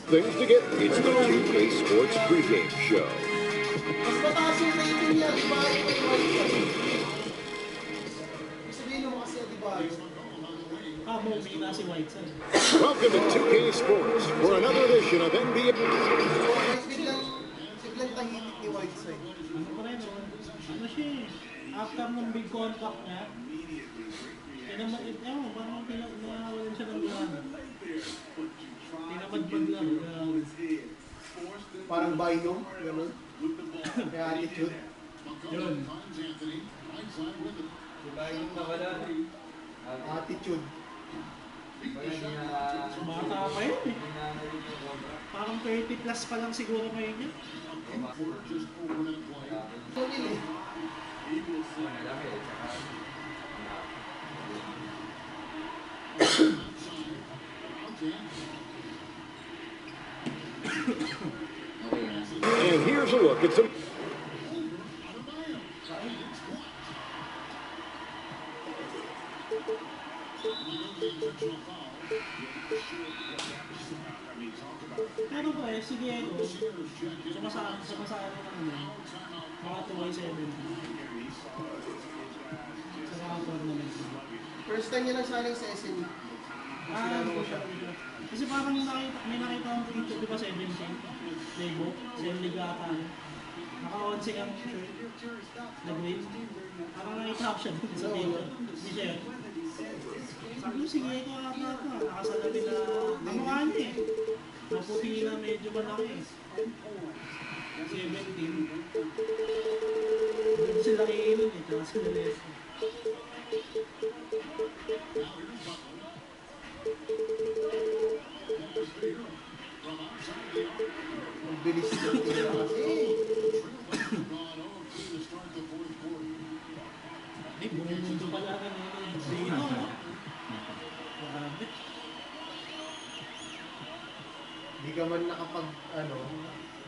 Things to get. It's the 2K Sports pregame show. Mas mataas yung rating niya, di ba? Sabihin mo kasi, di ba? May na si Whiteside. Welcome to 2K Sports for another edition of NBA. Siglang tahimik ni Whiteside. Ano pa rin, ano siya eh, after ng big contract niya, parang pinawalan siya ng gana. Pinabadbad lang. Parang binom, gano'n. May attitude. Yun. Diba yung nawala? Attitude. Bata pa yun eh. Parang 30 plus pa lang siguro ngayon niya. Pumili. And here's a look at some. Pero ba eh, sige ako, sumasama naman mga 2-7 sa mga tournament. First time niya lang saling sa SME. Hindi siya. Kasi parang may nakita akong picture, di ba 17? Lego, same liga ata. Naka-11 ang shirt. Nag-wave. Parang nakita ko siya dun sa Lego. Hindi siya yun. Sabi ko, sige ko ata ito. Nakasalabi na kamukha niya eh. Naputi na medyo malaki eh. 17. Doon sila kiilin eh, tsaka sila Leslie. Ang bilis ng tira kasi. Ay, bumundo pala ka na yun. Zeno, no? Grabe. Di ka man nakapag,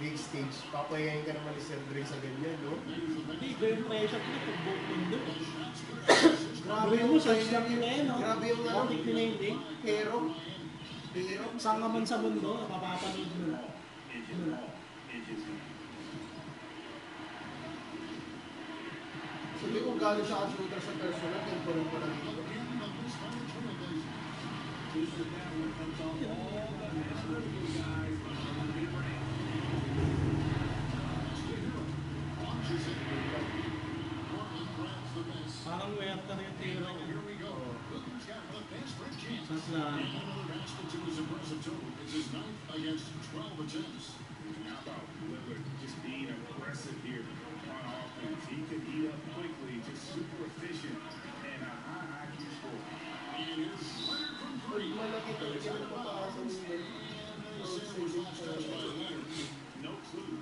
big stage. Papayayin ka naman ni Sir Dre sa ganyan, no? Hindi, iba yung pressure ko pag bumundo. Grabe Sabi mo, search lang yun eh, no? Grabe yung Kontik nila hindi. Hero. Saan ka man sa mundo, mapapanood mo lang. Sabi ko galing siya ka-shooter sa personal, tempo rin pa lang dito. Parang werta rin yung tira niya. Saslaan. How about Lillard just being aggressive here on offense? He could heat up quickly, just super efficient, and a high IQ score. Malaki talaga yung mataas ang No clue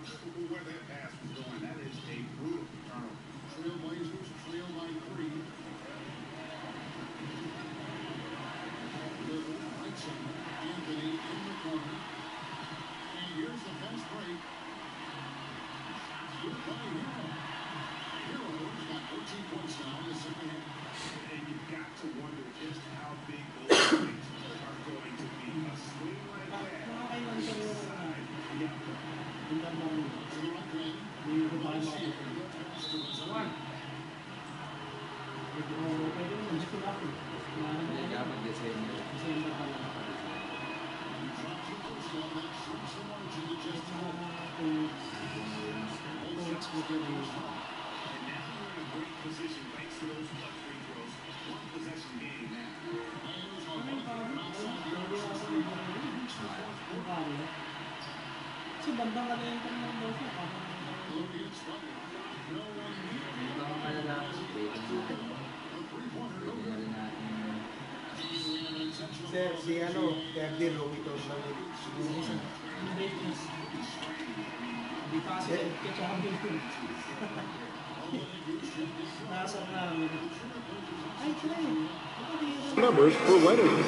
where that pass was going. That is a brutal turnover. Trailblazers trail by 3. Anthony in the corner. And here's the fast break. Good by Hero. Hero's got 14 points now in the second half. And you've got to wonder just how big those things are going to be. A swing like that. Nakakailan ka rin yung tingnan mo rin. Hindi ko ba kayo makakita. Pwede mo, hindi ko ako. Dapat December. December pa lang. Coach mo ko rin. And now you're in a great position thanks to those clutch free throws. One possession game now. Kasi bandang kalentang ng daw siya. Ito ang malalakas. Pwede na rin natin. Sir, si Terdy Romito lang Hindi pa kasi kachampion ko. Nasa namin. Ay, try. Numbers for Leonard.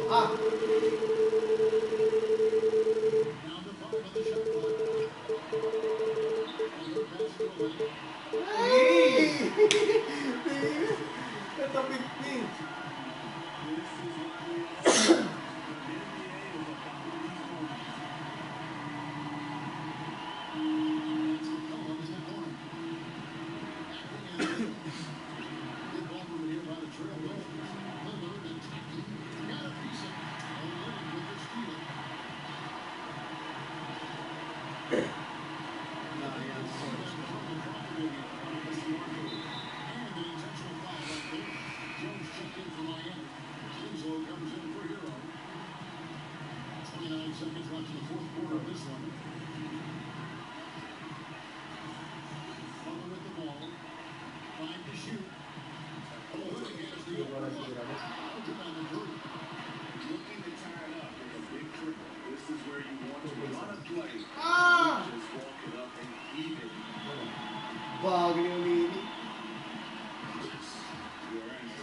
Ah! into the fourth quarter of this one. Butler with the ball. Trying to shoot. Oh, Willie has the open look. Good on the three. Looking to tie it up with a big triple. This is where you want to run a play. Just walk it up and heave it. Bago yung mini.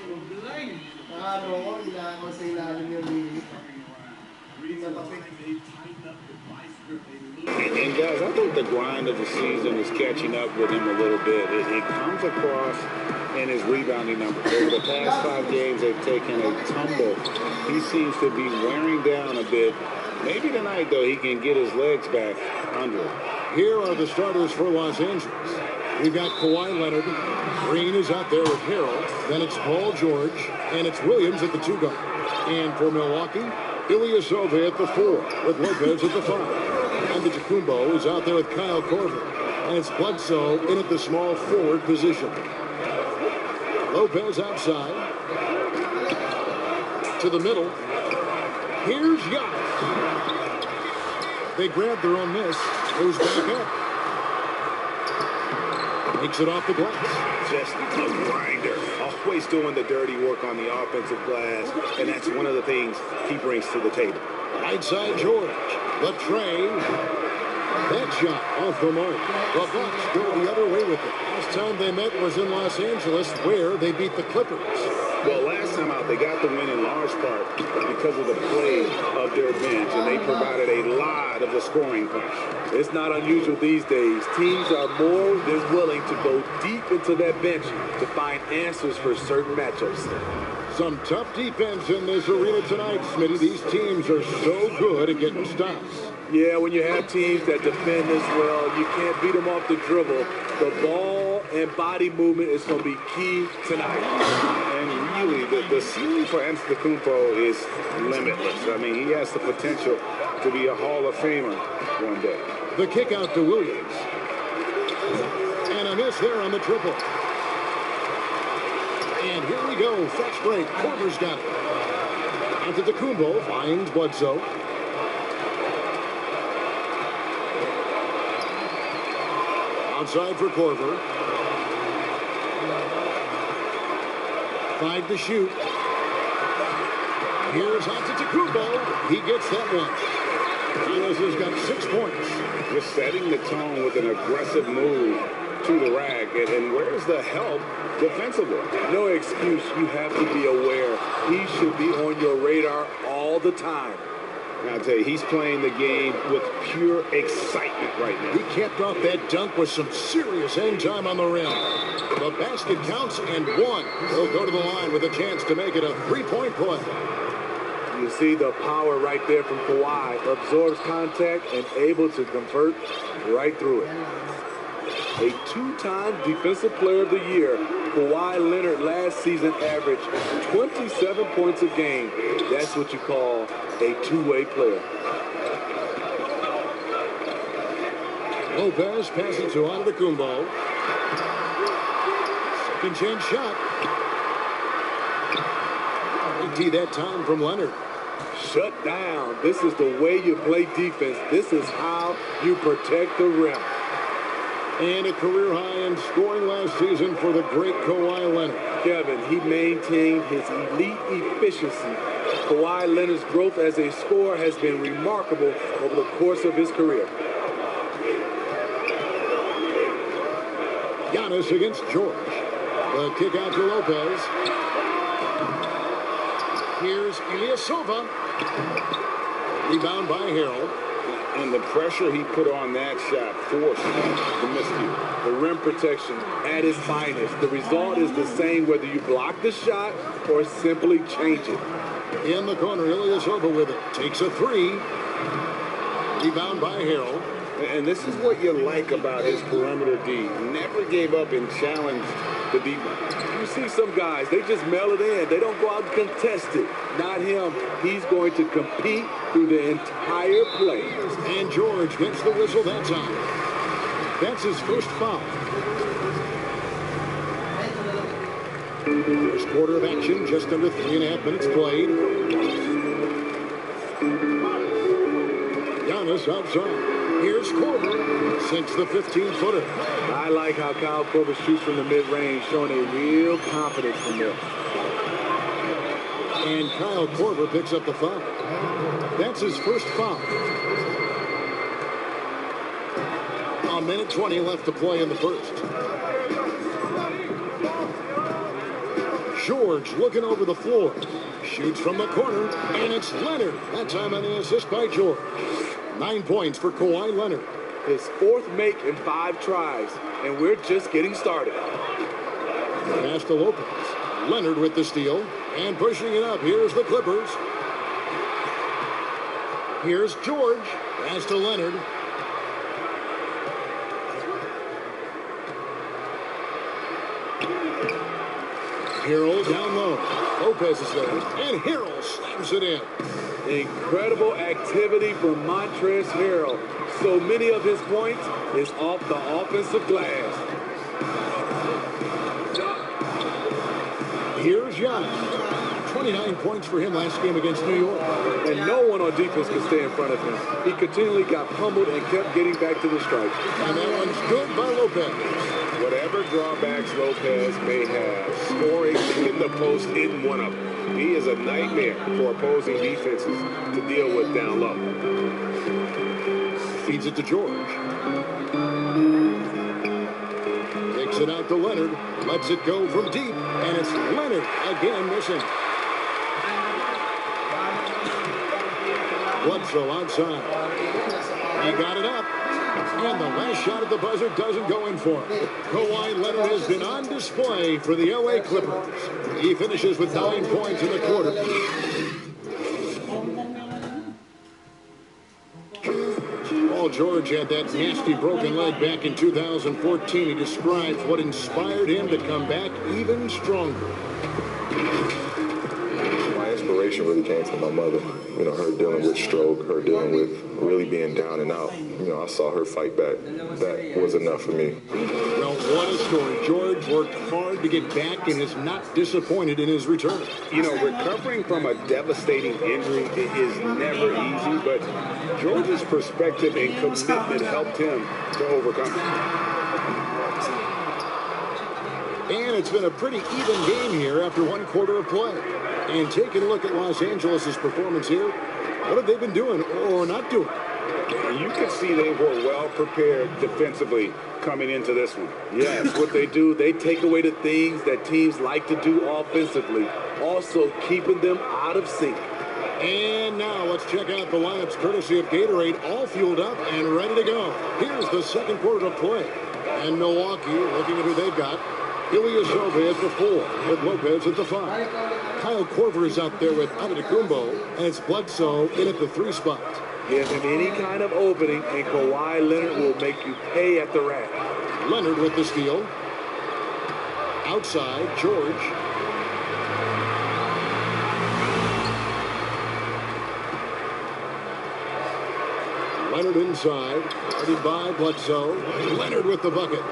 Blind. Ano ko, ilako sa ilalim yung mini. And guys, I think the grind of the season is catching up with him a little bit. It comes across in his rebounding numbers. Over the past 5 games, they've taken a tumble. He seems to be wearing down a bit. Maybe tonight, though, he can get his legs back under it. Here are the starters for Los Angeles. We've got Kawhi Leonard. Green is out there with Harrell. Then it's Paul George. And it's Williams at the 2 guard. And for Milwaukee, Ilyasova at the 4 with Lopez at the 5. And the Antetokounmpo is out there with Kyle Korver. And it's Bledsoe in at the small forward position. Lopez outside. To the middle. Here's Giannis. They grab their own miss. Goes back up. Takes it off the glass. Just a grinder. Always doing the dirty work on the offensive glass. And that's one of the things he brings to the table. Right side George. The tray. That shot off the mark. The Bucks go the other way with it. Last time they met was in Los Angeles, where they beat the Clippers. Well, last time out, they got the win in large part because of the play of their bench, and they provided a lot of the scoring punch. It's not unusual these days. Teams are more than willing to go deep into that bench to find answers for certain matchups. Some tough defense in this arena tonight, Smitty. These teams are so good at getting stops. Yeah, when you have teams that defend this well, you can't beat them off the dribble. The ball and body movement is going to be key tonight. And really, the ceiling for Antetokounmpo is limitless. I mean, he has the potential to be a Hall of Famer one day. The kick out to Williams. And a miss there on the triple. And here we go. Fast break. Korver's got it. Antetokounmpo finds Bledsoe. Outside for Korver. 5 to shoot. Here's Antetokounmpo. He gets that one. Giannis has got 6 points. Just setting the tone with an aggressive move to the rack. And where's the help defensively? No excuse. You have to be aware. He should be on your radar all the time. I'll tell you, he's playing the game with pure excitement right now. He kept off that dunk with some serious end time on the rim. The basket counts and one. He'll go to the line with a chance to make it a 3-point play. You see the power right there from Kawhi. Absorbs contact and able to convert right through it. A 2-time Defensive Player of the Year, Kawhi Leonard last season averaged 27 points a game. That's what you call a two-way player. Lopez passes to Antetokounmpo. Second chance shot. Tee that time from Leonard. Shut down. This is the way you play defense. This is how you protect the rim. And a career high in scoring last season for the great Kawhi Leonard. Kevin, he maintained his elite efficiency. Kawhi Leonard's growth as a scorer has been remarkable over the course of his career. Giannis against George. The kick out to Lopez. Here's Ilyasova. Rebound by Harrell. And the pressure he put on that shot forced the miscue. The rim protection at its finest. The result is the same whether you block the shot or simply change it. In the corner, Ilyasova with it. Takes a 3. Rebound by Harrell. And this is what you like about his perimeter D. Never gave up and challenged the defense. You see some guys, they just mail it in. They don't go out and contest it. Not him. He's going to compete through the entire play. And George gets the whistle that time. That's his first foul. First quarter of action, just under 3.5 minutes played. Giannis outside. Here's Korver, sinks the 15-footer. I like how Kyle Korver shoots from the mid-range, showing a real confidence from there. And Kyle Korver picks up the foul. That's his first foul. A minute 20 left to play in the first. George looking over the floor. Shoots from the corner, and it's Leonard. That time on the assist by George. 9 points for Kawhi Leonard. His fourth make in 5 tries, and we're just getting started. Pass to Lopez. Leonard with the steal, and pushing it up. Here's the Clippers. Here's George. Pass to Leonard. Harrell down low. Lopez is there, and Harrell slams it in. Incredible activity from Montrezl Harrell. So many of his points is off the offensive glass. Here's Giannis. 29 points for him last game against New York. And no one on defense could stay in front of him. He continually got pummeled and kept getting back to the stripe. And that one's good by Lopez. Whatever drawbacks Lopez may have, scoring in the post isn't one of them. He is a nightmare for opposing defenses to deal with down low. Feeds it to George. Takes it out to Leonard. Lets it go from deep. And it's Leonard again missing. Bledsoe outside. He got it up. And the last shot at the buzzer doesn't go in for him. Kawhi Leonard has been on display for the LA Clippers. He finishes with 9 points in the quarter. Paul George had that nasty broken leg back in 2014. He describes what inspired him to come back even stronger. My inspiration really came from my mother. You know, her dealing with stroke, her dealing with really being down and out. You know, I saw her fight back. That was enough for me. Well, what a story. George worked hard to get back and is not disappointed in his return. You know, recovering from a devastating injury is never easy, but George's perspective and commitment helped him to overcome it. And it's been a pretty even game here after 1 quarter of play. And taking a look at Los Angeles' performance here, what have they been doing or not doing? You could see they were well prepared defensively coming into this one. Yes, what they do, they take away the things that teams like to do offensively, also keeping them out of sync. And now let's check out the lineups courtesy of Gatorade, all fueled up and ready to go. Here's the second quarter of play. And Milwaukee, looking at who they've got, Ilyasova at the 4, with Lopez at the 5. Kyle Korver is out there with Antetokounmpo, and it's Bledsoe in at the 3 spot. Give him any kind of opening, and Kawhi Leonard will make you pay at the rack. Leonard with the steal. Outside, George. Leonard inside, guarded by Bledsoe. Leonard with the bucket.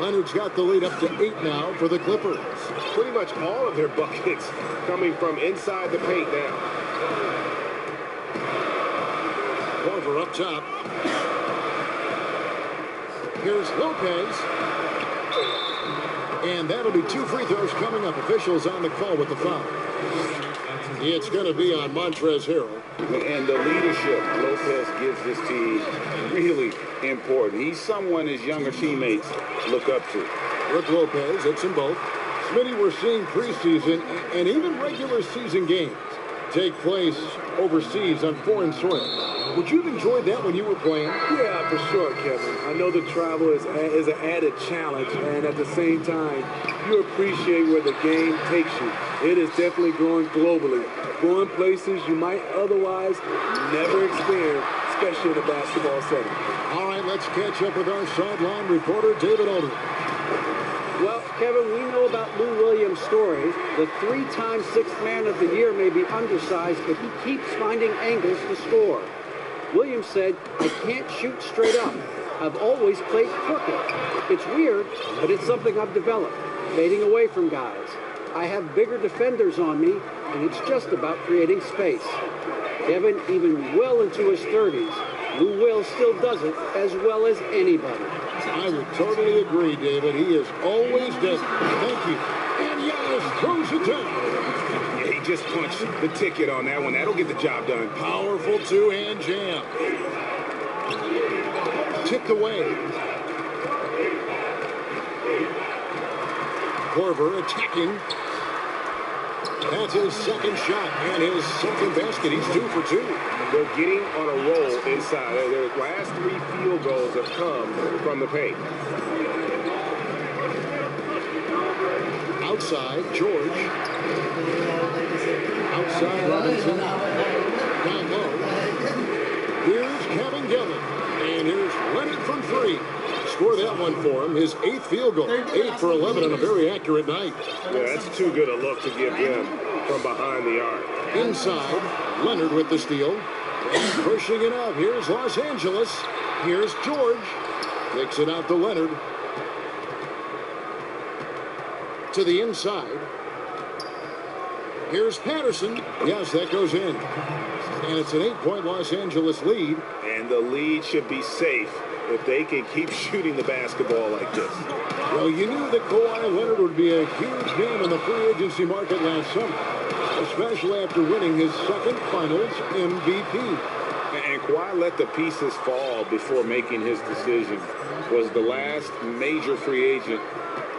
Leonard's got the lead up to 8 now for the Clippers. Pretty much all of their buckets coming from inside the paint now. Korver up top. Here's Lopez. And that'll be 2 free throws coming up. Officials on the call with the foul. It's going to be on Montrezl Harrell. And the leadership Lopez gives this team really important. He's someone his younger teammates look up to. Brook Lopez hits them both. Smitty, we're seeing preseason and even regular season games take place overseas on foreign soil. Would you have enjoyed that when you were playing? Yeah, for sure, Kevin. I know the travel is an added challenge, and at the same time, you appreciate where the game takes you. It is definitely growing globally, going places you might otherwise never experience, especially in a basketball setting. All right, let's catch up with our sideline reporter, David Aldridge. Well, Kevin, we know about Lou Williams' story. The 3-time Sixth Man of the Year may be undersized, but he keeps finding angles to score. Williams said, "I can't shoot straight up. I've always played crooked. It's weird, but it's something I've developed, fading away from guys. I have bigger defenders on me, and it's just about creating space." Kevin, even well into his 30s, Lou Will still does it as well as anybody. I would totally agree, David. He is always dead. Thank you. And Giannis throws it down. Yeah, he just punched the ticket on that one. That'll get the job done. Powerful two-hand jam. Tipped away. Korver attacking. That's his second shot and his second basket. He's 2 for 2. They're getting on a roll inside. Their last 3 field goals have come from the paint. Outside, George. Outside, Robinson. Down low. Here's Kevin Gillen. And here's Leonard from 3. Score that one for him. His 8th field goal. 8 for 11 on a very accurate night. Yeah, that's too good a look to give him from behind the arc. Inside, Leonard with the steal. And pushing it out. Here's Los Angeles. Here's George. Kicks it out to Leonard. To the inside. Here's Patterson. Yes, that goes in. And it's an 8-point Los Angeles lead. And the lead should be safe if they can keep shooting the basketball like this. Well, you knew that Kawhi Leonard would be a huge name in the free agency market last summer, especially after winning his second Finals MVP. And Kawhi let the pieces fall before making his decision. Was the last major free agent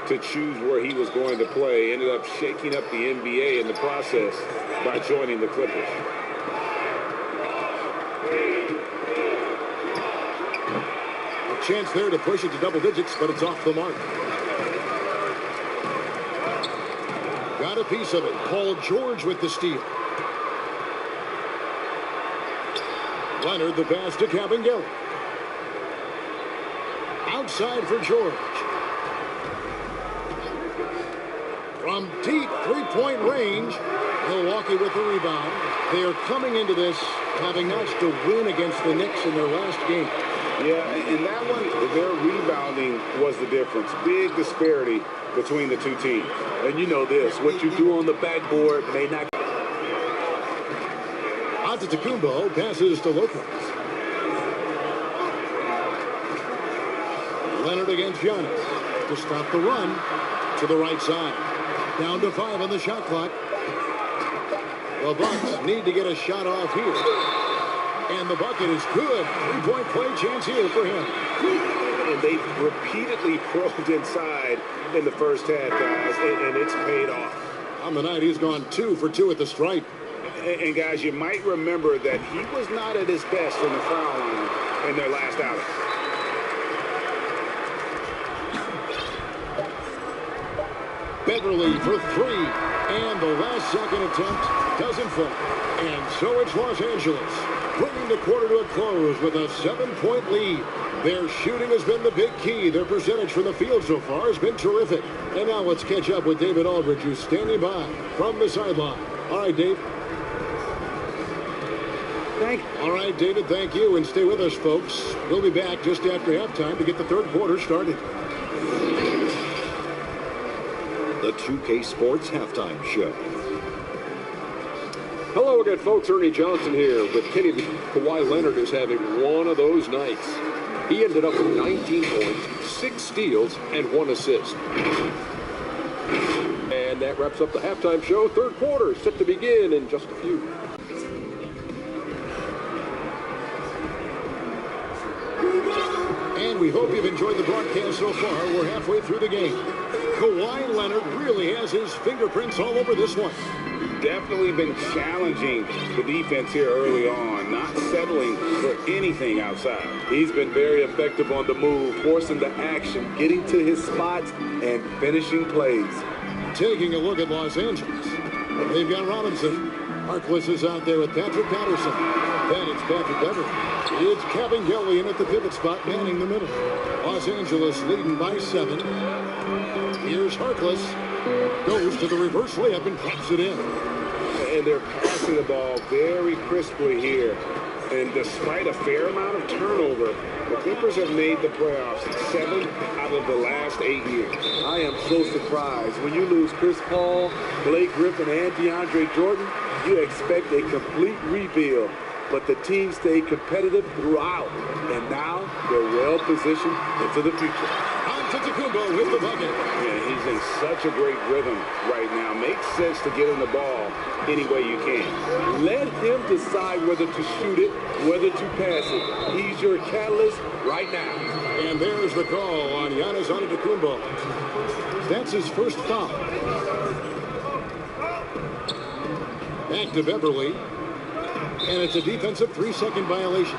to choose where he was going to play. Ended up shaking up the NBA in the process by joining the Clippers. Chance there to push it to double digits, but it's off the mark. Got a piece of it. Paul George with the steal. Leonard the pass to Kabengele. Outside for George. From deep three-point range, Milwaukee with the rebound. They are coming into this having notched a win against the Knicks in their last game. Yeah, and that one, their rebounding was the difference. Big disparity between the two teams. And you know this, what you do on the backboard may not... Antetokounmpo passes to Lopez. Leonard against Giannis to stop the run to the right side. Down to 5 on the shot clock. The Bucks need to get a shot off here. And the bucket is good. Three-point play chance here for him. And they repeatedly probed inside in the first half, guys, and it's paid off. On the night, he's gone 2 for 2 at the stripe. And guys, you might remember that he was not at his best from the foul line in their last outing. Beverly for 3. And the last second attempt doesn't fall. And so it's Los Angeles, bringing the quarter to a close with a 7-point lead. Their shooting has been the big key. Their percentage from the field so far has been terrific. And now let's catch up with David Aldridge, who's standing by from the sideline. All right, Dave. All right, David, thank you. And stay with us, folks. We'll be back just after halftime to get the third quarter started. The 2K Sports Halftime Show. Hello again, folks. Ernie Johnson here with Kenny. Kawhi Leonard is having one of those nights. He ended up with 19 points, 6 steals, and 1 assist. And that wraps up the halftime show. Third quarter is set to begin in just a few. And we hope you've enjoyed the broadcast so far. We're halfway through the game. Kawhi Leonard really has his fingerprints all over this one. Definitely been challenging the defense here early on, not settling for anything outside. He's been very effective on the move, forcing the action, getting to his spots, and finishing plays. Taking a look at Los Angeles. They've got Robinson. Harkless is out there with Patrick Patterson. Then it's Patrick Beverly. It's Kabengele in at the pivot spot, manning the middle. Los Angeles leading by 7. Here's Harkless. Goes to the reverse layup and pops it in. And they're passing the ball very crisply here. And despite a fair amount of turnover, the Clippers have made the playoffs 7 out of the last 8 years. I am so surprised. When you lose Chris Paul, Blake Griffin, and DeAndre Jordan, you expect a complete rebuild. but the team stayed competitive throughout, and now they're well positioned into the future. Antetokounmpo with the bucket. Yeah, he's in such a great rhythm right now. Makes sense to get him the ball any way you can. Let him decide whether to shoot it, whether to pass it. He's your catalyst right now. And there's the call on Giannis Antetokounmpo. That's his first foul. Back to Beverly. And it's a defensive 3-second violation.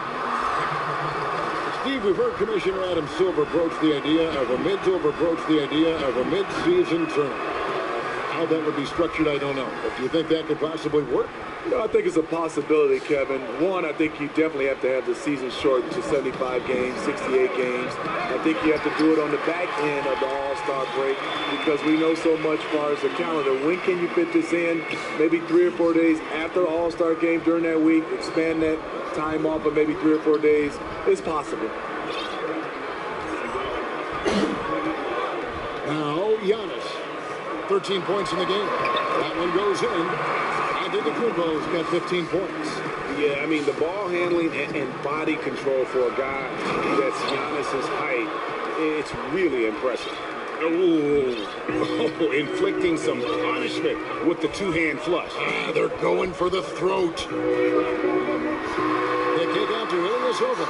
Steve, we've heard Commissioner Adam Silver broach the idea of a mid-season tournament. How that would be structured, I don't know. But do you think that could possibly work? No, I think it's a possibility, Kevin. One, I think you definitely have to have the season shortened to 75 games, 68 games. I think you have to do it on the back end of the All-Star break because we know so much as far as the calendar. When can you fit this in? Maybe 3 or 4 days after the All-Star game during that week. Expand that time off of maybe 3 or 4 days. It's possible. Now, Giannis. 13 points in the game. That one goes in. Antetokounmpo's got 15 points. Yeah, I mean, the ball handling and body control for a guy that's Giannis's height, it's really impressive. Oh, inflicting some punishment with the two-hand flush. Ah, they're going for the throat. They kick out to Ilyasova.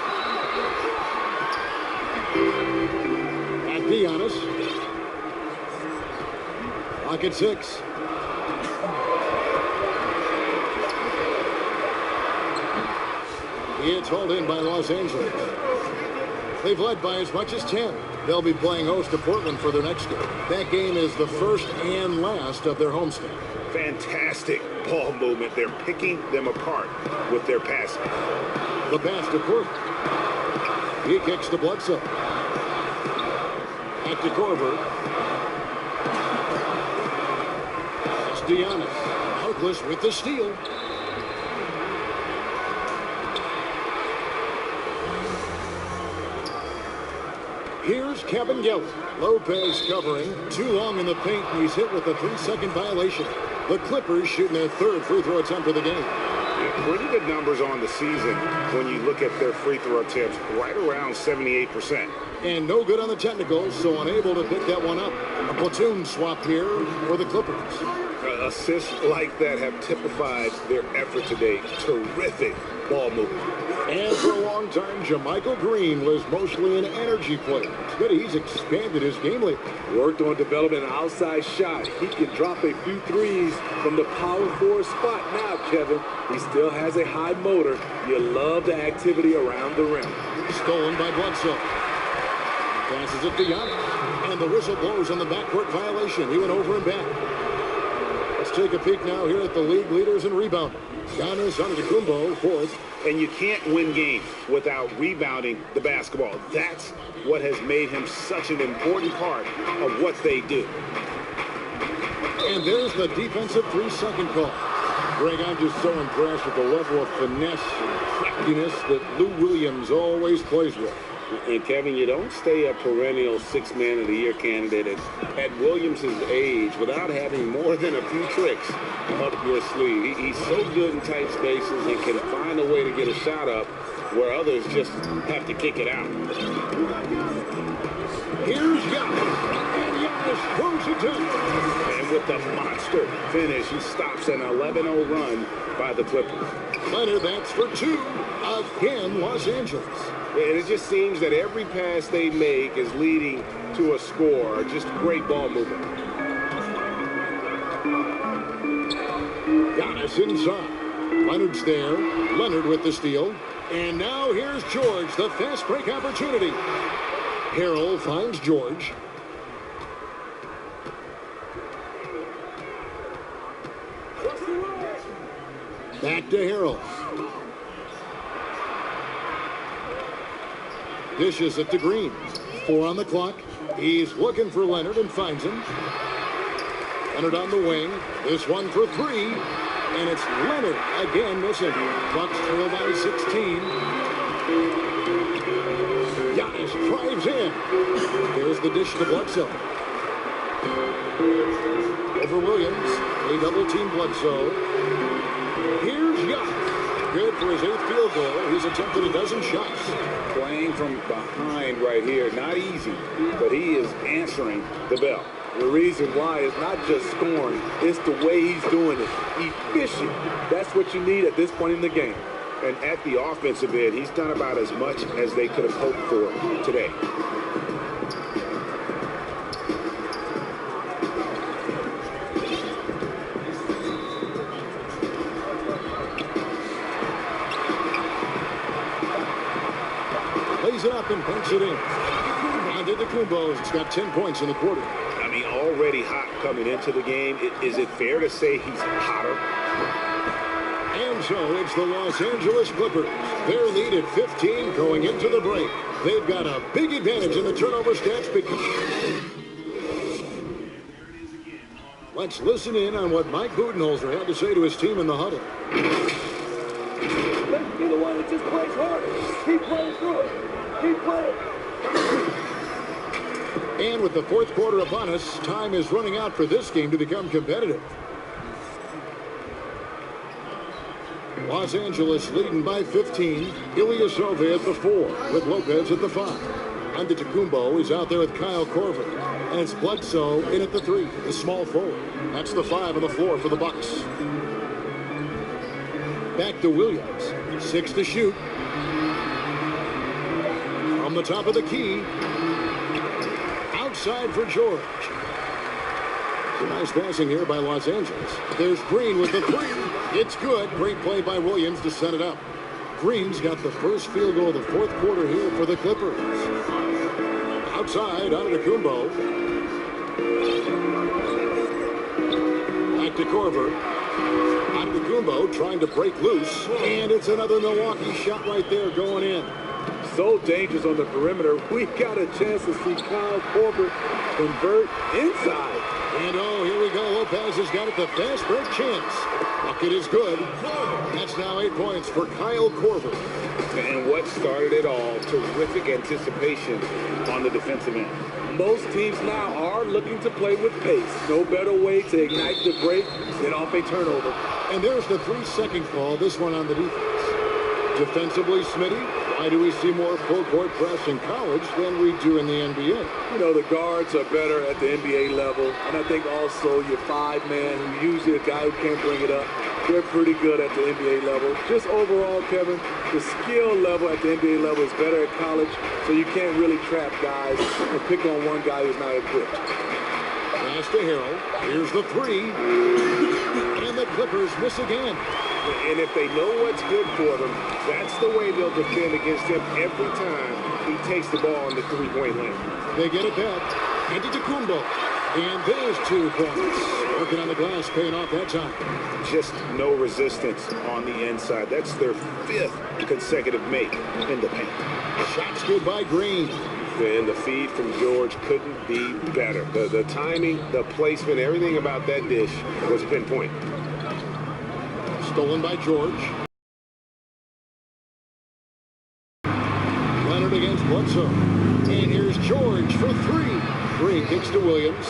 Back to Giannis. Pocket 6. It's hauled in by Los Angeles. They've led by as much as 10. They'll be playing host to Portland for their next game. That game is the first and last of their homestand. Fantastic ball movement. They're picking them apart with their passing. The pass to Portland. He kicks to Bledsoe. Back to Korver. Giannis, Harkless with the steal. Here's Kevin Geller. Lopez covering. Too long in the paint, and he's hit with a 3-second violation. The Clippers shooting their third free throw attempt of the game. Yeah, pretty good numbers on the season when you look at their free throw attempts, right around 78%. And no good on the technicals, so unable to pick that one up. A platoon swap here for the Clippers. Assists like that have typified their effort today. Terrific ball movement. And for a long time, JaMychal Green was mostly an energy player. But he's expanded his game lately. Worked on developing an outside shot. He can drop a few threes from the power forward spot now, Kevin. He still has a high motor. You love the activity around the rim. Stolen by Bledsoe. Passes it to Giannis. And the whistle blows on the backcourt violation. He went over and back. Let's take a peek now here at the league leaders in rebounding. Giannis Antetokounmpo, fourth. And you can't win games without rebounding the basketball. That's what has made him such an important part of what they do. And there's the defensive 3-second call. Greg, I'm just so impressed with the level of finesse and craftiness that Lou Williams always plays with. And Kevin, you don't stay a perennial 6th Man of the Year candidate at Williams' age without having more than a few tricks up your sleeve. He's so good in tight spaces and can find a way to get a shot up where others just have to kick it out. Here's Giannis, and Giannis throws it down. And with the monster finish, he stops an 11-0 run by the Clippers. Leonard, that's for 2. Again, Los Angeles. And it just seems that every pass they make is leading to a score. Just great ball movement. Giannis inside. Leonard's there. Leonard with the steal. And now here's George, the fast break opportunity. Harrell finds George. Back to Harrell. Dishes it to Green. 4 on the clock. He's looking for Leonard and finds him. Leonard on the wing. This one for 3. And it's Leonard again missing. Bucks trail by 16. Giannis drives in. There's the dish to Bledsoe. Over Williams. A double team Bledsoe. Here's Giannis. good for his 8th field goal. He's attempted a dozen shots. Playing from behind right here, not easy, but he is answering the bell. The reason why is not just scoring, it's the way he's doing it. Efficient. That's what you need at this point in the game. And at the offensive end, he's done about as much as they could have hoped for today. Lays it up and banks it in. Antetokounmpo's got 10 points in the quarter. I mean, already hot coming into the game. Is it fair to say he's hotter? And so it's the Los Angeles Clippers. Their lead at 15 going into the break. They've got a big advantage in the turnover stats because... Let's listen in on what Mike Budenholzer had to say to his team in the huddle. Let's be the one that just plays harder. Keep playing through it. Keep playing. And with the fourth quarter upon us, time is running out for this game to become competitive. Los Angeles leading by 15. Ilyasova at the 4 with Lopez at the 5. Antetokounmpo is out there with Kyle Korver. And it's Bledsoe in at the 3, the small forward. That's the 5 on the floor for the Bucks. Back to Williams. 6 to shoot. From the top of the key. Outside for George. Nice passing here by Los Angeles. There's Green with the 3. It's good. Great play by Williams to set it up. Green's got the first field goal of the fourth quarter here for the Clippers. Outside, Antetokounmpo. Back to Korver. Antetokounmpo trying to break loose. And it's another Milwaukee shot right there going in. So dangerous on the perimeter. We got a chance to see Kyle Korver convert inside. And oh, here we go. Lopez has got it. The fast break chance. Bucket is good. That's now 8 points for Kyle Korver. And what started it all, terrific anticipation on the defensive end. Most teams now are looking to play with pace. No better way to ignite the break than off a turnover. And there's the 3-second call, this one on the defense. Defensively, Smitty, why do we see more full-court press in college than we do in the NBA? You know, the guards are better at the NBA level. And I think also your 5-man, who usually a guy who can't bring it up, they're pretty good at the NBA level. Just overall, Kevin, the skill level at the NBA level is better at college, so you can't really trap guys and pick on one guy who's not equipped. Pass to Harrell. Here's the 3. And the Clippers miss again. And if they know what's good for them, that's the way they'll defend against him every time he takes the ball in the three-point line. They get it back. Antetokounmpo. And there's 2 points. Working on the glass, paying off that time. Just no resistance on the inside. That's their 5th consecutive make in the paint. Shots good by Green. And the feed from George couldn't be better. The timing, the placement, everything about that dish was pinpoint. Stolen by George. Leonard against Bledsoe. And here's George for 3. Green kicks to Williams.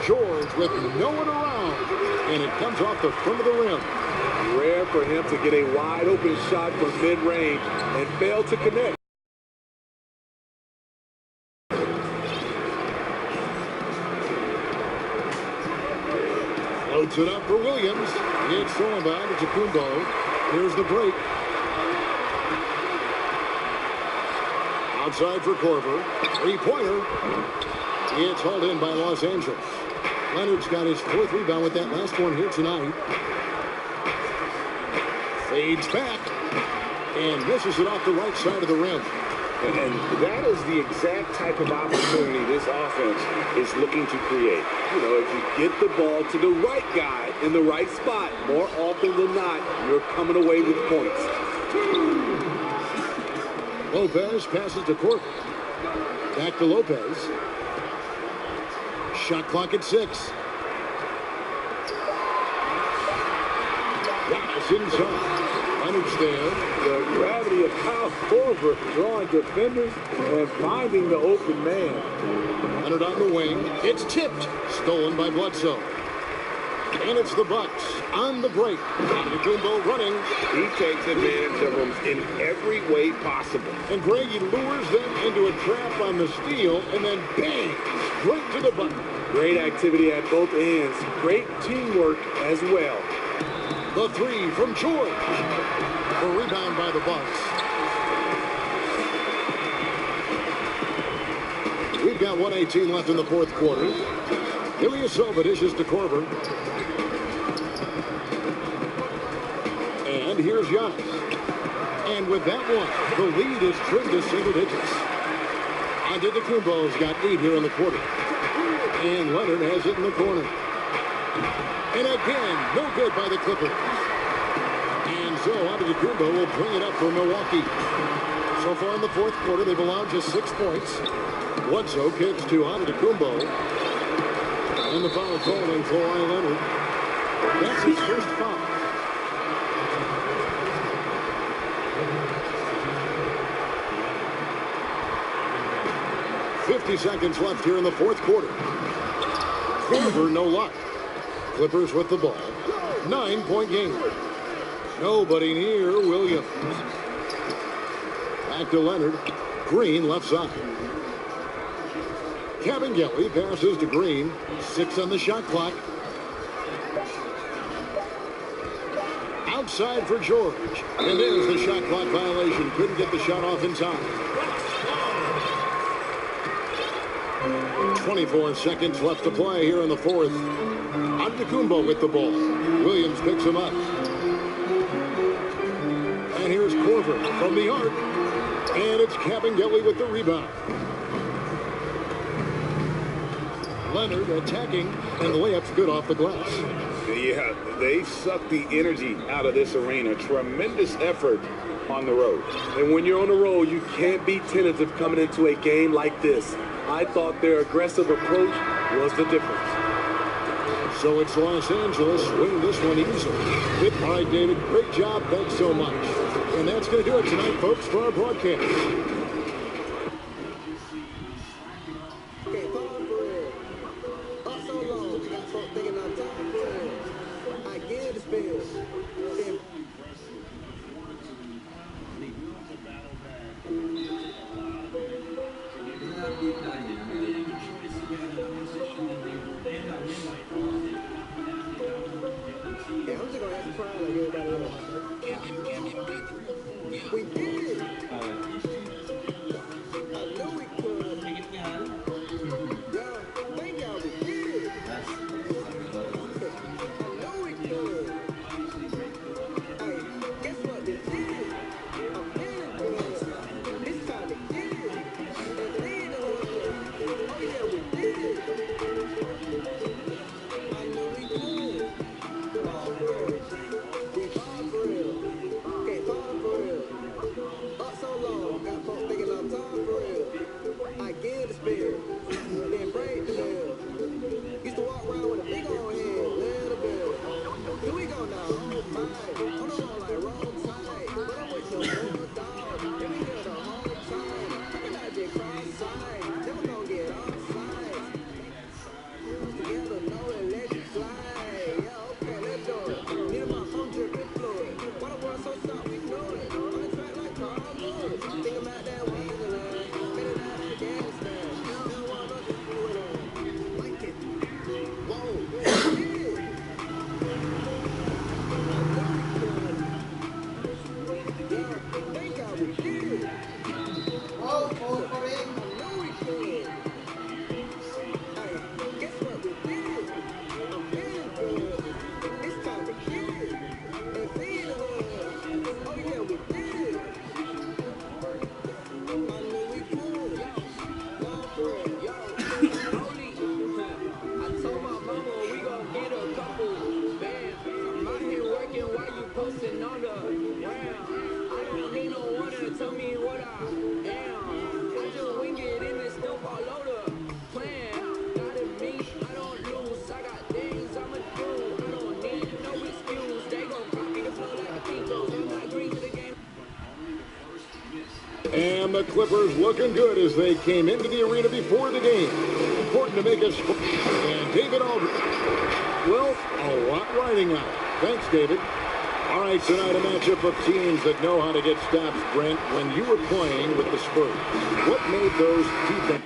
George with no one around. And it comes off the front of the rim. Rare for him to get a wide open shot from mid-range and fail to connect. Loads it up for Williams. It's thrown by Antetokounmpo. Here's the break. Outside for Korver. 3-pointer. It's hauled in by Los Angeles. Leonard's got his 4th rebound with that last one here tonight. Fades back. And misses it off the right side of the rim. And that is the exact type of opportunity this offense is looking to create. You know, if you get the ball to the right guy in the right spot, more often than not, you're coming away with points. Lopez passes to Korver. Back to Lopez. Shot clock at 6. That's inside. Leonard's there. The gravity of Kyle Korver drawing defenders and finding the open man. Leonard on the wing. It's tipped. Stolen by Bledsoe. And it's the Bucks on the break. Antetokounmpo running. He takes advantage of them in every way possible. And Greg, he lures them into a trap on the steal, and then bang, straight to the button. Great activity at both ends. Great teamwork as well. The three from George. A rebound by the Bucks. We've got 1:18 left in the fourth quarter. Ilyasova dishes to Korver. And here's Giannis. And with that one, the lead is trimmed to single digits. Antetokounmpo's got 8 here in the quarter. And Leonard has it in the corner. And again, no good by the Clippers. And so Antetokounmpo will bring it up for Milwaukee. So far in the fourth quarter, they've allowed just 6 points. Bledsoe kicks to Antetokounmpo. And the foul calling Kawhi Leonard. That's his first foul. Seconds left here in the fourth quarter. Korver, no luck. Clippers with the ball. 9-point game. Nobody near Williams. Back to Leonard. Green left side. Kabengele passes to Green. 6 on the shot clock. Outside for George. And there's the shot clock violation. Couldn't get the shot off in time. 24 seconds left to play here in the fourth. Antetokounmpo with the ball. Williams picks him up. And here's Korver from the arc. And it's Kabengele with the rebound. Leonard attacking, and the layup's good off the glass. Yeah, they sucked the energy out of this arena. Tremendous effort on the road. And when you're on the road, you can't be tentative coming into a game like this. I thought their aggressive approach was the difference. So it's Los Angeles winning this one easily. All right, David, great job. Thanks so much. And that's going to do it tonight, folks, for our broadcast. And the Clippers looking good as they came into the arena before the game. Important to make us. And David Aldridge. Well, a lot riding on it. Thanks, David. All right, tonight a matchup of teams that know how to get stops, Brent. When you were playing with the Spurs, what made those defense?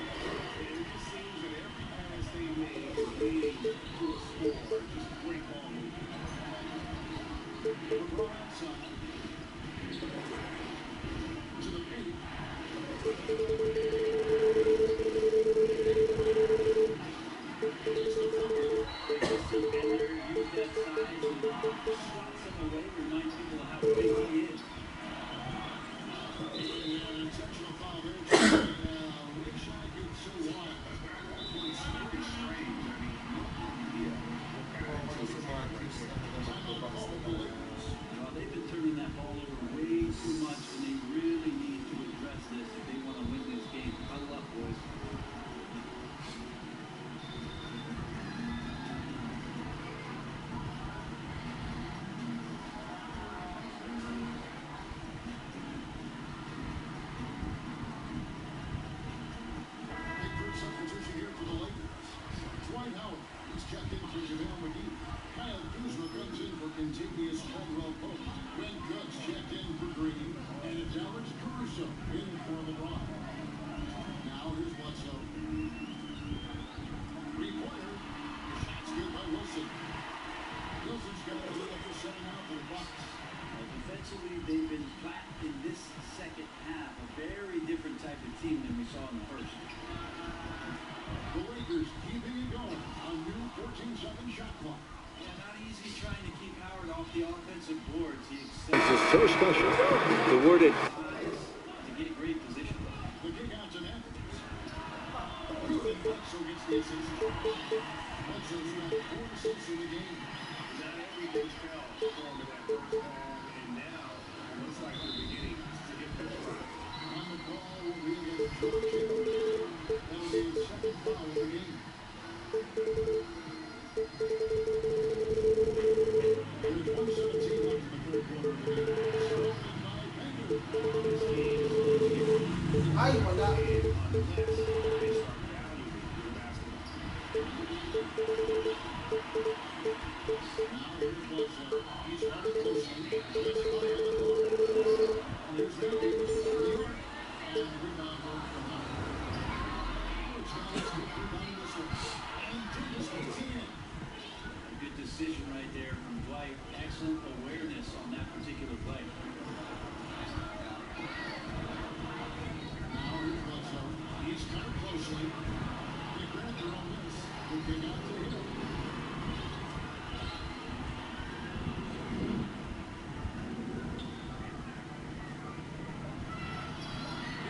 This is so special. The word it. To get a great position. The kick out to Matthews. Ruben Bledsoe gets the assist. Bledsoe's got 4 assists in the game. Not everything fell for him in that first half, and now it looks like the beginning to get this right. On the ball will be against George Hill. That'll be his second foul of the game. There's 1:17 left in the third quarter of the game. Ay, wala. Good decision right there from Dwight. Excellent awareness on that particular play. He's cut it closely. They grab their own miss. They get out to him.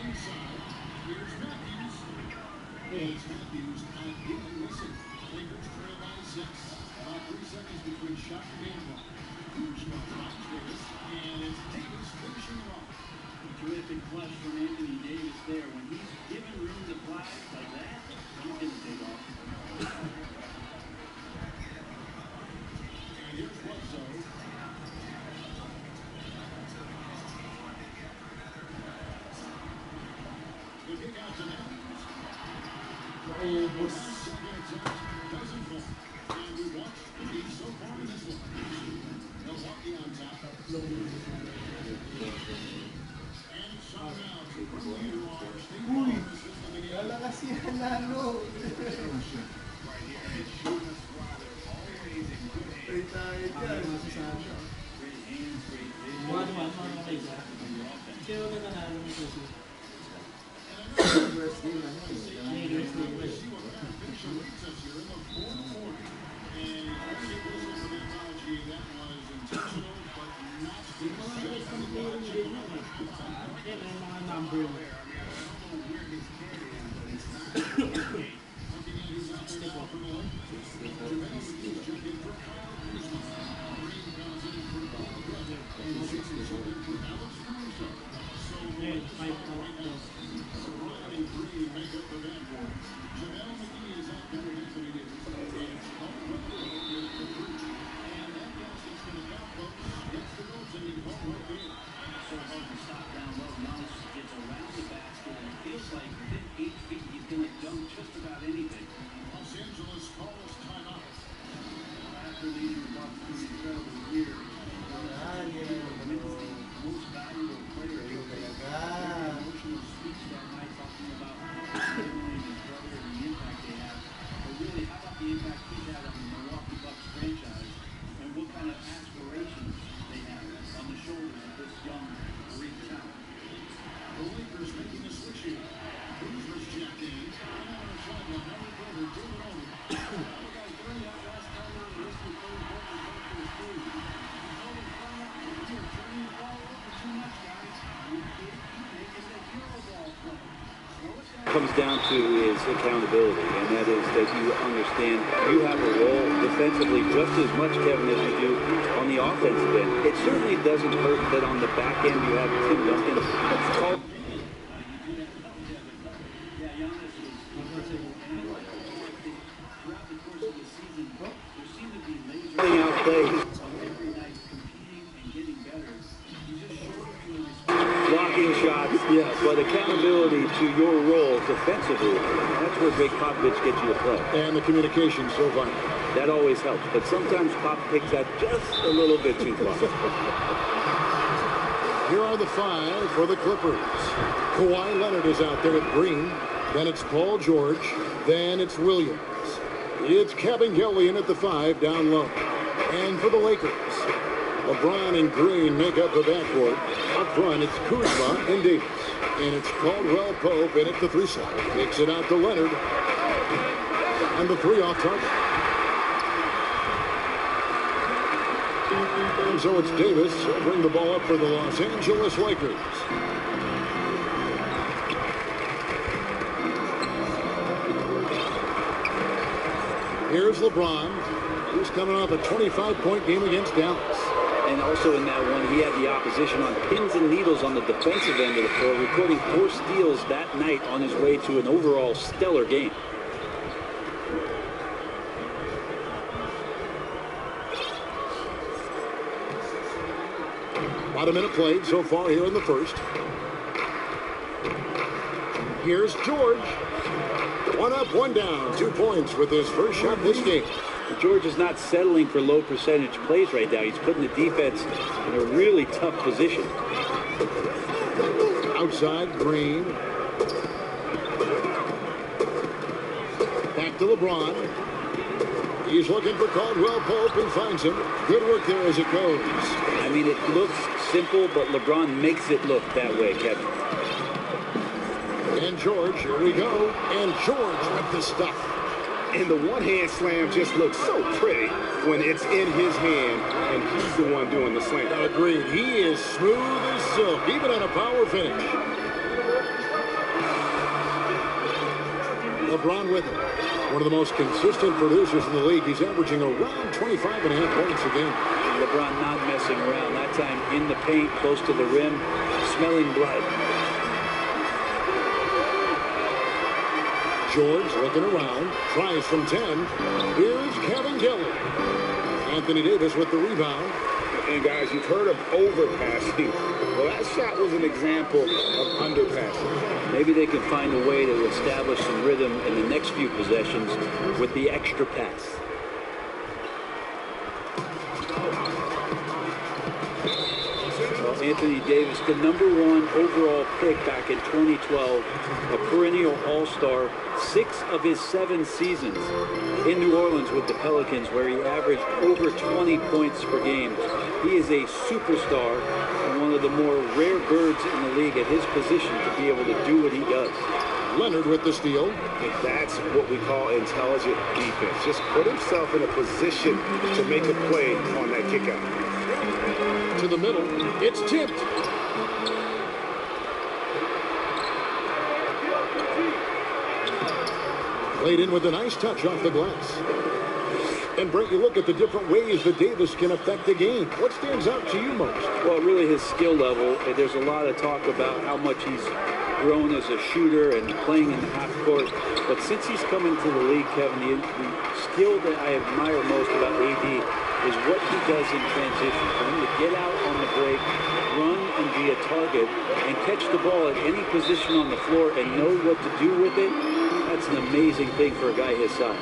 Inside, here's Matthews. It's Matthews again missing. Lakers trail by 6. About 3 seconds between shot and game clock. Kuzma finds Davis, and it's Davis finishing it off. Terrific clutch from Anthony Davis there. When he's given room to fly like that, he's going to take off. And here's Bledsoe. The kick out to Matthews. Second attempt doesn't fall. And we watch the lead so far in this one. Milwaukee on top. Uy, lalakas yan lalo. Ay tayo dyan. Kaya wala nanalo ng susi. First game lang yun. Lakers Lakers. Kaya may mga number mo. Ngayon, 5 out plus. Los Angeles calls timeout. after leading the Bucks through an incredible year, most valuable player. Emotional speech that night talking about William and his brother and the impact they have. But really, how about the impact he's had on the Milwaukee Bucks franchise and what kind of aspirations they have on the shoulders of this young Greek talent? The Lakers making a switch here. Kuzma's jacked in. And on the sideline, now the brother, David Olin. The guy throwing out last time out in history, playing ball and back to his team. He told him, "Fly out here, turning the ball over too much, guys. You keep making the hero ball play. Slow it down." Comes down to is accountability, and that is that you understand you have a role defensively just as much, Kevin, as you do on the offensive end. It certainly doesn't hurt that on the back end you have Tim Duncan. It's called out plays. Blocking shots, yes, but accountability to your role defensively, that's where Greg Popovich gets you to play. And the communication so vital. That always helps, but sometimes Pop takes that just a little bit too far. Here are the 5 for the Clippers. Kawhi Leonard is out there at green. Then it's Paul George. Then it's Williams. It's Kevin Gillian at the 5 down low. And for the Lakers, LeBron and Green make up the backcourt. Up front, it's Kuzma and Davis. And it's Caldwell Pope in at the 3 slot. Kicks it out to Leonard. And the 3 off target. And so it's Davis who'll bring the ball up for the Los Angeles Lakers. Here's LeBron, who's coming off a 25-point game against Dallas. And also in that one, he had the opposition on pins and needles on the defensive end of the floor, recording 4 steals that night on his way to an overall stellar game. About a minute played so far here in the first. Here's George. 1 up, 1 down. 2 points with his first shot this game. George is not settling for low percentage plays right now. He's putting the defense in a really tough position. Outside, Green. Back to LeBron. He's looking for Caldwell Pope and finds him. Good work there as it goes. I mean, it looks simple, but LeBron makes it look that way, Kevin. And George, here we go. And George with the stuff. And the one-hand slam just looks so pretty when it's in his hand and he's the one doing the slam. Agreed. He is smooth as silk, even on a power finish. LeBron with it. One of the most consistent producers in the league. He's averaging around 25.5 points a game. LeBron not messing around. That time in the paint, close to the rim, smelling blood. George looking around, tries from 10. Here's Kevin Gillian. Anthony Davis with the rebound. And guys, you've heard of overpassing. Well, that shot was an example of underpassing. Maybe they can find a way to establish some rhythm in the next few possessions with the extra pass. Anthony Davis, the #1 overall pick back in 2012, a perennial all-star, 6 of his 7 seasons in New Orleans with the Pelicans, where he averaged over 20 points per game. He is a superstar and one of the more rare birds in the league at his position to be able to do what he does. Leonard with the steal. That's what we call intelligent defense. Just put himself in a position to make a play on that kickout. To the middle, it's tipped. Played in with a nice touch off the glass. And Brent, you look at the different ways that Davis can affect the game. What stands out to you most? Well, really his skill level. There's a lot of talk about how much he's grown as a shooter and playing in the half court. But since he's come into the league, Kevin, the skill that I admire most about AD is what he does in transition. For him to get out on the break, run and be a target, and catch the ball at any position on the floor and know what to do with it, that's an amazing thing for a guy his size.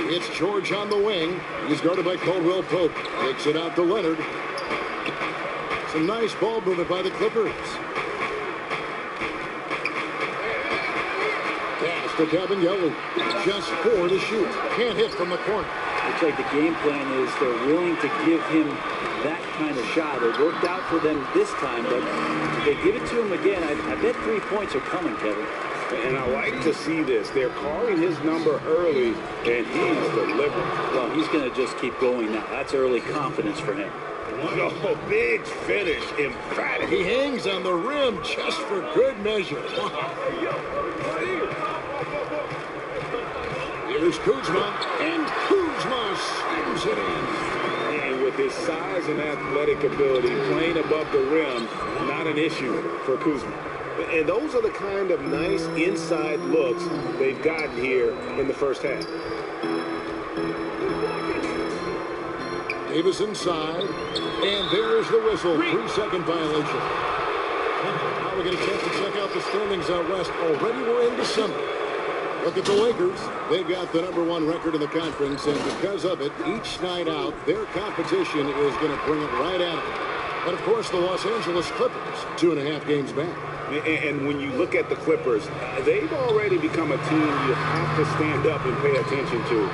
It's George on the wing. He's guarded by Caldwell Pope. Takes it out to Leonard. Some nice ball movement by the Clippers. Pass to Cabinelli. Just 4 to shoot. Can't hit from the corner. Looks like the game plan is they're willing to give him that kind of shot. It worked out for them this time, but if they give it to him again, I bet 3 points are coming, Kevin. And I like to see this. They're calling his number early, and he's delivering. Well, he's going to just keep going now. That's early confidence for him. Oh, big finish. Emphatic. He hangs on the rim just for good measure. Here's Kuzma, and Kuzma slams it in. And with his size and athletic ability, playing above the rim, not an issue for Kuzma. And those are the kind of nice inside looks they've gotten here in the first half. Davis inside, and there's the whistle. 3-second violation. Now we get a chance to check out the standings out west. Already we're in December. Look at the Lakers. They've got the #1 record in the conference, and because of it, each night out, their competition is going to bring it right at them. And, of course, the Los Angeles Clippers, 2.5 games back. And when you look at the Clippers, they've already become a team you have to stand up and pay attention to.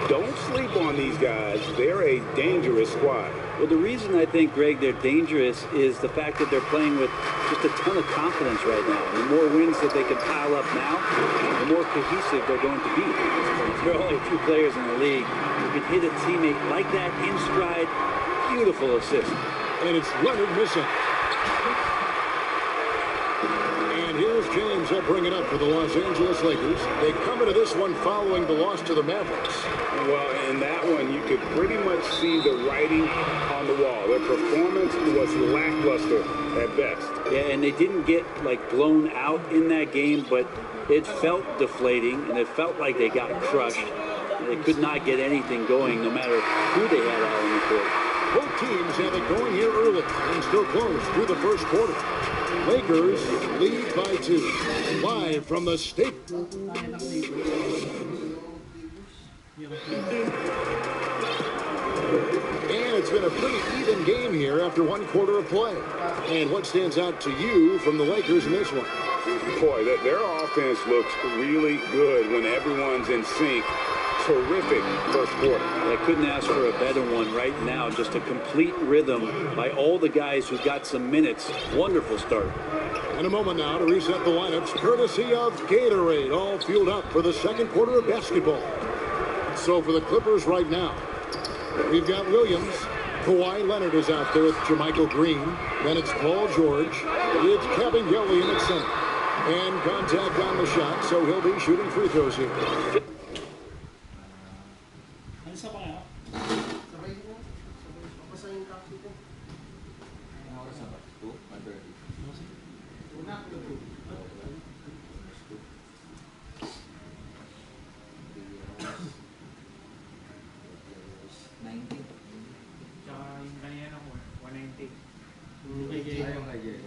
Don't sleep on these guys. They're a dangerous squad. Well, the reason I think, Greg, they're dangerous is the fact that they're playing with just a ton of confidence right now. The more wins that they can pile up now, the more cohesive they're going to be. There are only a few players in the league who can hit a teammate like that in stride. Beautiful assist. And it's Leonard missing. Here's James. They'll bring it up for the Los Angeles Lakers. They come into this one following the loss to the Mavericks. Well, in that one, you could pretty much see the writing on the wall. Their performance was lackluster at best. Yeah, and they didn't get, blown out in that game, but it felt deflating, and it felt like they got crushed. They could not get anything going, no matter who they had out on the court. Both teams have it going here early and still close through the first quarter. Lakers lead by 2. Live from the Stadium. And it's been a pretty even game here after 1 quarter of play. And what stands out to you from the Lakers in this one? Boy, their offense looks really good when everyone's in sync. Terrific first quarter. I couldn't ask for a better one right now. Just a complete rhythm by all the guys who got some minutes. Wonderful start. In a moment now to reset the lineups, courtesy of Gatorade, all fueled up for the second quarter of basketball. So for the Clippers right now, we've got Williams. Kawhi Leonard is out there with Jermichael Green. Then it's Paul George. It's Cabinelli in at center. And contact on the shot, so he'll be shooting free throws here. Isa pa kaya? Sabay mo. Basta yung copy ko. Ano oras na ba? 2? 1:30? Una ko na 2. 90. Tsaka yung kanina ko, 190. Ayun kay Jay.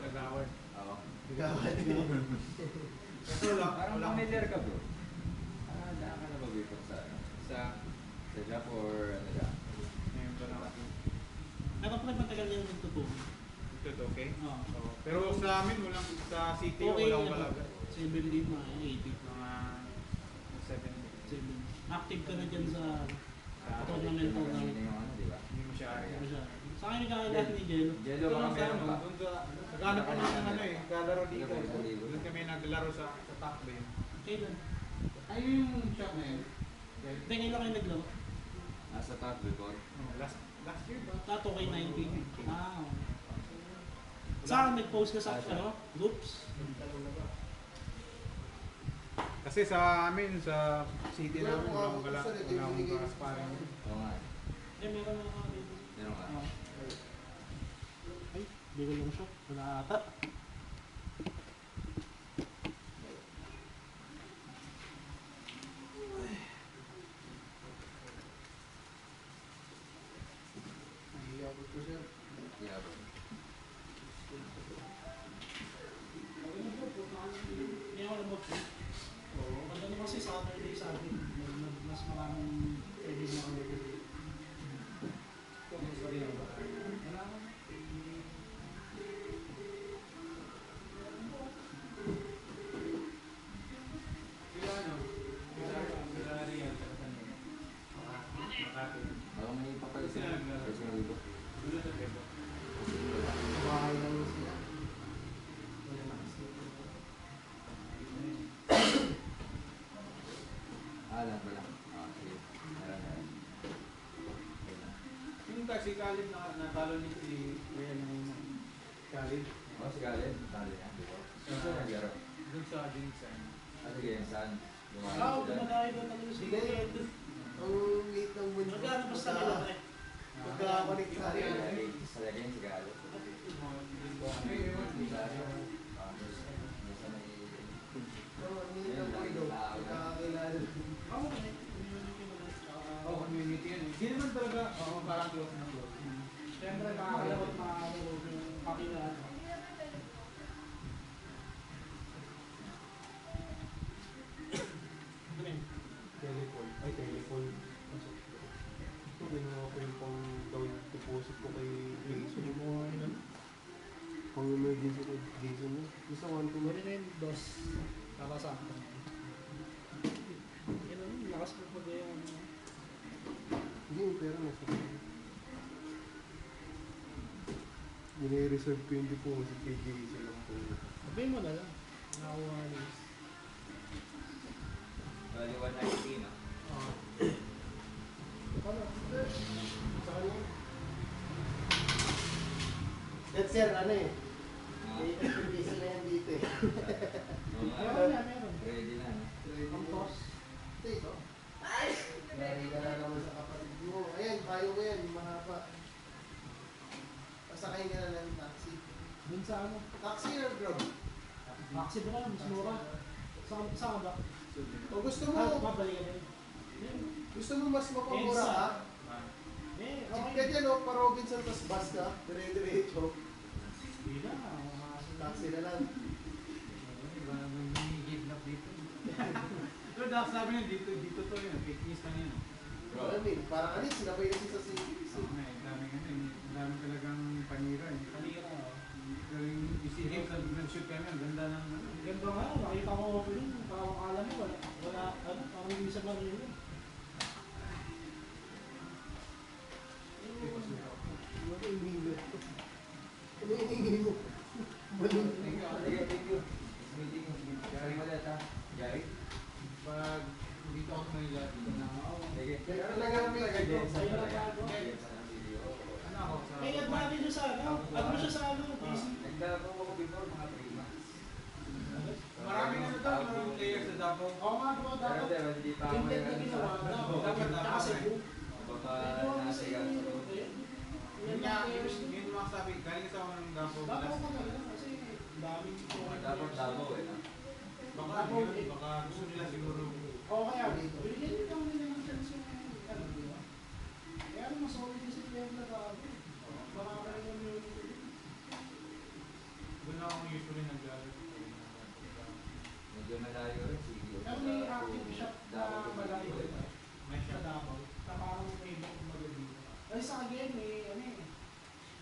Kagawad. Oo. Gawad. Kasi wala, Parang wala. familiar ka, bro. Daan ka na ba before sa Jap or ano dyan? Ngayon ko lang. Pero pa nagmatagal yung nagtuturo. Ito, okay? Oo. Oo. Pero sa amin, walang sa city, Okay, walang balaga. 7 din na, 80. Mga 7. Active ka na dyan sa tournament o Kanina yung ano, di ba? Hindi mo siya area. Sa akin nagkakagat ni Jello. Jello, baka meron ka. Doon sa, naghanap ko ng ano eh, naglalaro dito. Doon kami naglalaro sa top ba yun. Kailan? Ayun yung shot na yun. Hindi, kailan kayo naglaro? Nasa top before. Last year ba? Tato kay 19. Ah, okay. Saan nag-post ka sa groups? Kasi sa amin, sa city namin, walang parang. Oo nga. Meron na kami. Meron ka. Ay, hindi ko lang siya. Wala ata. Nahihiyabot ko siya. Yeah. Hindi ako nag-book. Pag ano kasi Saturday sa akin, mas maraming si Khalid na natalo ni si Real ngayon. Khalid. Oh, si Khalid, natalo niya, di ba? Saan naglaro? Doon sa Jinsan. Sige, saan? Dumadayo ba talaga si Khalid? Ang weight ng mundo. Magkano basta nila tayo? Magkakapalit sa akin. Sa lagay si Khalid. Community yan. Hindi naman talaga, parang close na close. Siyempre, makakalabot yung kakilala. Telepon. Ay, telepon. Ito, ginawa ko yung pang down deposit ko kay Jason. Yung mga ilan? Pang emergency ko Jason na. Isa 1 to 1. Pwede na yung dos. Kakasakto. Yan ang lakas ko pag-ayaw. Hindi yung pera nasa akin. Nire-reserve ko yung deposit kay Jason lang po. Sabihin mo na lang. Nakakuha na yun. Bali 190, no? Sa kanya? That's sir, ano eh. May expectation na yan dito eh. Meron. Ready na, no? Ang toss. Ito ito. Lari ka na naman sa kapatid mo. Ayan, bayo ko yan, mahaba. Pasakayin ka na ng taxi. Dun sa ano? Taxi or grab? Taxi ba lang? Mas mura. Saan ba? O gusto mo, Babalikan na yun. gusto mo mas mapamura ka? Okay. Kahit yan o, pa-Robinson tas bus ka, dire-diretso. Hindi na. Taxi na lang. Kidnap dito. Pero dapat sabi niya dito to yun. Fake news lang yun. I mean, parang ano, sinabay na siya sa CBC. Daming talagang panira. Kanira. Yung isihip sa nag-shoot kami, ang ganda ng Ganda nga, nakita ko ako yun. Parang alam mo, wala, parang hindi sa baril yun. Ano inihilo? Ano inihilo? Balon. Thank you. Meeting. Gary Malet, ha? Gary? pag dito ako sa Manila, dito na ako. Sige. Kaya talaga may ganyan. Sa'yo na bago. Ano ako sa... Eh, admati nyo sa ano? Add mo siya sa ano? PC. Nagdala ko before mga 3 months. Maraming ano daw, maraming players na dapat. Oo nga, diba? Dapat. Pero hindi pa ako Content na ginawa. Dapat. Tsaka Cebu. Baka nasa yan. Yun nga, yun mga sabi, galing sa ako ng Dapo. Dapat ko talaga kasi daming Dapat Davao eh. Baka gusto nila siguro. Oo, kaya bigyan nyo lang nila ng chance yung ano, di ba? Kaya ano, mas solid yung si Clem na bago. Baka ka rin yung Doon ako usually nag-galit. Medyo malayo rin. pero may active shop na malayo. May Sa shot. Davao. Na parang may book maganda. Ay, sa again, may ano eh.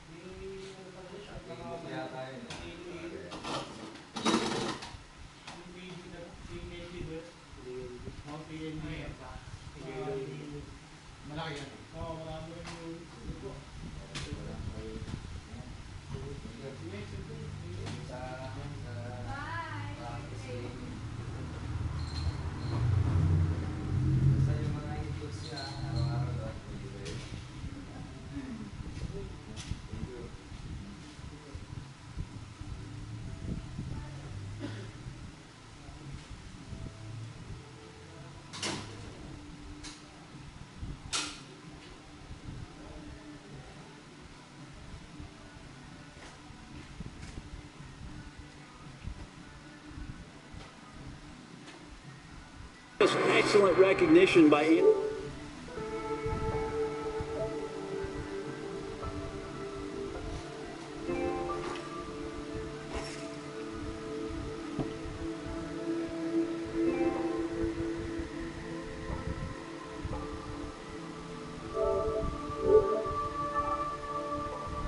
May ano talaga shop na Kaya tayo na. Malaki yan. Oo, marami rin yung ito. Sa yung mga inputs niya, araw-araw doon. Excellent recognition by